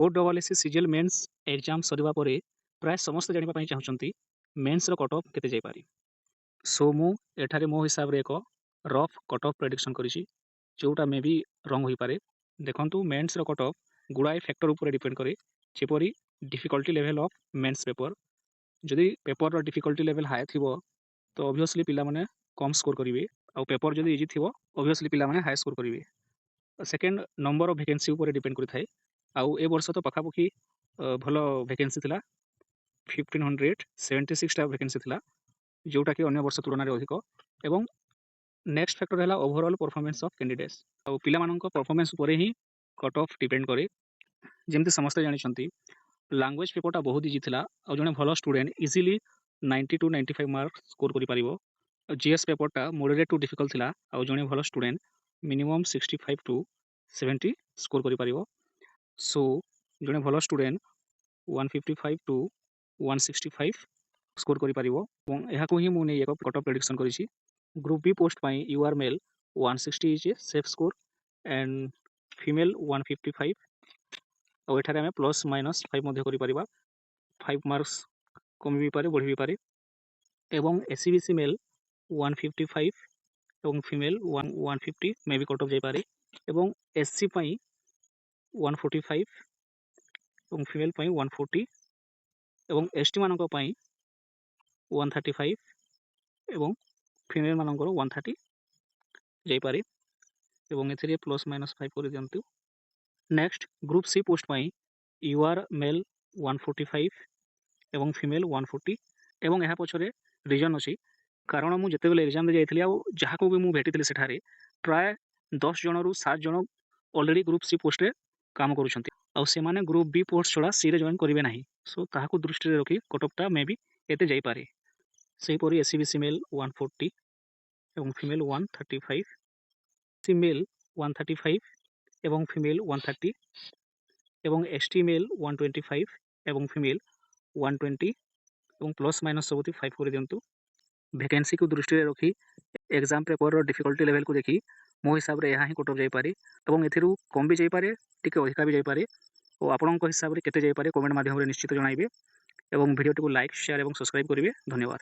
OSSC CGL mains exam सरिबा परे प्राय समस्त जानिबा ପାଇଁ ଚାହୁଁଛନ୍ତି मेन्स ର କଟ୍ ଅଫ୍ କେତେ ଯାଇପାରେ। ସୋ ମୁଁ ଏଠାରେ ମୋ ହିସାବରେ ଏକ ରଫ୍ କଟ୍ ଅଫ୍ ପ୍ରେଡିକ୍ସନ୍ କରିଛି, ଯୋଉଟା ମେ ବି ରଙ୍ଗ ହୋଇପାରେ। ଦେଖନ୍ତୁ मेन्स ର କଟ୍ ଅଫ୍ ଗୁଡ଼ାଏ ଫ୍ୟାକ୍ଟର ଉପରେ ଡିପେଣ୍ଡ କରେ, ଯେପରି difficulty level of mains paper. ଯଦି पेपर ର ଡିଫିକଲ୍ଟି ଲେଭେଲ୍ ହାଇ ଥିବ ତ obviously ପିଲାମାନେ କମ୍ ସ୍କୋର କରିବେ, ଆଉ पेपर ଯଦି ଇଜି ଥିବ obviously ପିଲାମାନେ ହାଇ ସ୍କୋର କରିବେ। ସେକେଣ୍ଡ ନମ୍ବର ଅଫ୍ ଭେକେନ୍ସି ଉପରେ ଡିପେଣ୍ଡ କରିଥାଏ। ଆଉ ଏ ବର୍ଷ ତ ପାଖାପାଖି ଭଲ ଭେକେନ୍ସି ଥିଲା, 1576ଟା ଭେକେନ୍ସି ଥିଲା, ଯୋଉଟାକି ଅନ୍ୟ ବର୍ଷ ତୁଳନାରେ ଅଧିକ। ଏବଂ ନେକ୍ସଟ ଫ୍ୟାକ୍ଟର ହେଲା ଓଭରଅଲ୍ ପରଫର୍ମାନ୍ସ ଅଫ୍ କ୍ୟାଣ୍ଡିଡେଟ୍ସ। ଆଉ ପିଲାମାନଙ୍କ ପରଫର୍ମାନ୍ସ ଉପରେ ହିଁ କଟ୍ ଅଫ୍ ଡିପେଣ୍ଡ କରେ। ଯେମିତି ସମସ୍ତେ ଜାଣିଛନ୍ତି ଲାଙ୍ଗୁଏଜ ପେପରଟା ବହୁତ ଇଜି ଥିଲା, ଆଉ ଜଣେ ଭଲ student easily 90 to 95 mark score କରିପାରିବ। ଆଉ GS ପେପରଟା ମଡରେଟ୍ ଟୁ ଡିଫିକଲ୍ଟ ଥିଲା, ଆଉ ଜଣେ ଭଲ ଷ୍ଟୁଡେଣ୍ଟ ମିନିମମ୍ 65 to 70 ସ୍କୋର କରିପାରିବ। ସୋ ଜଣେ ଭଲ ଷ୍ଟୁଡେଣ୍ଟ 155 to 165 ସ୍କୋର କରିପାରିବ। ଏବଂ ଏହାକୁ ହିଁ ମୁଁ ନେଇ ଏକ କଟ୍ ଅଫ୍ ପ୍ରେଡିକ୍ସନ୍ କରିଛି। ଗ୍ରୁପ୍ ବି ପୋଷ୍ଟ ପାଇଁ UR male 160 is a safe score and female 155। ଆଉ ଏଠାରେ ଆମେ ପ୍ଲସ୍ ମାଇନସ୍ 5 ମଧ୍ୟ କରିପାରିବା, 5 ମାର୍କସ୍ କମି ବି ପାରେ ବଢ଼ି ବି ପାରେ। ଏବଂ SCBC ମେଲ୍ 155 ଏବଂ ଫିମେଲ୍ 150 ମେ ବି କଟ୍ ଅଫ୍ ଯାଇପାରେ। ଏବଂ SC ପାଇଁ 145 ଏବଂ ଫିମେଲ୍ ପାଇଁ 140 ଏବଂ ST ମାନଙ୍କ ପାଇଁ 135 ଏବଂ ଫିମେଲ୍ ମାନଙ୍କର 130 ଯାଇପାରେ। ଏବଂ ଏଥିରେ ପ୍ଲସ୍ ମାଇନସ୍ 5 କରିଦିଅନ୍ତୁ। ନେକ୍ସଟ ଗ୍ରୁପ୍ ସି ପୋଷ୍ଟ ପାଇଁ UR ମେଲ୍ 145 ଏବଂ ଫିମେଲ୍ 140। ଏବଂ ଏହା ପଛରେ ରିଜନ୍ ଅଛି, କାରଣ ମୁଁ ଯେତେବେଳେ ଏକ୍ଜାମ ଦେଇ ଯାଇଥିଲି ଆଉ ଯାହାକୁ ବି ମୁଁ ଭେଟିଥିଲି ସେଠାରେ ପ୍ରାୟ 10 ଜଣରୁ 7 ଜଣ ଅଲରେଡ଼ି ଗ୍ରୁପ୍ ସି ପୋଷ୍ଟରେ କାମ କରୁଛନ୍ତି, ଆଉ ସେମାନେ ଗ୍ରୁପ୍ ବି ପୋଷ୍ଟ ଛଡ଼ା ସିରେ ଜଏନ୍ କରିବେ ନାହିଁ। ସୋ ତାହାକୁ ଦୃଷ୍ଟିରେ ରଖି କଟ୍ ଅଫ୍ଟା ମେ ବି ଏତେ ଯାଇପାରେ। ସେହିପରି SCBC ମେଲ୍ 140 ଏବଂ ଫିମେଲ୍ 135, SC ମେଲ୍ 135 ଏବଂ ଫିମେଲ୍ 130 ଏବଂ ST ମେଲ୍ 125 ଏବଂ ଫିମେଲ୍ 120 ଏବଂ ପ୍ଲସ୍ ମାଇନସ୍ ସବୁଠି 5 କରିଦିଅନ୍ତୁ। ଭେକେନ୍ସିକୁ ଦୃଷ୍ଟିରେ ରଖି ଏକ୍ଜାମ ପେପରର ଡିଫିକଲ୍ଟି ଲେଭେଲକୁ ଦେଖି ମୋ ହିସାବରେ ଏହା ହିଁ କଟ୍ ଅଫ୍ ଯାଇପାରେ। ଏବଂ ଏଥିରୁ କମ୍ ବି ଯାଇପାରେ, ଟିକେ ଅଧିକା ବି ଯାଇପାରେ। ଓ ଆପଣଙ୍କ ହିସାବରେ କେତେ ଯାଇପାରେ କମେଣ୍ଟ ମାଧ୍ୟମରେ ନିଶ୍ଚିତ ଜଣାଇବେ। ଏବଂ ଭିଡ଼ିଓଟିକୁ ଲାଇକ୍, ସେୟାର ଏବଂ ସବସ୍କ୍ରାଇବ୍ କରିବେ। ଧନ୍ୟବାଦ।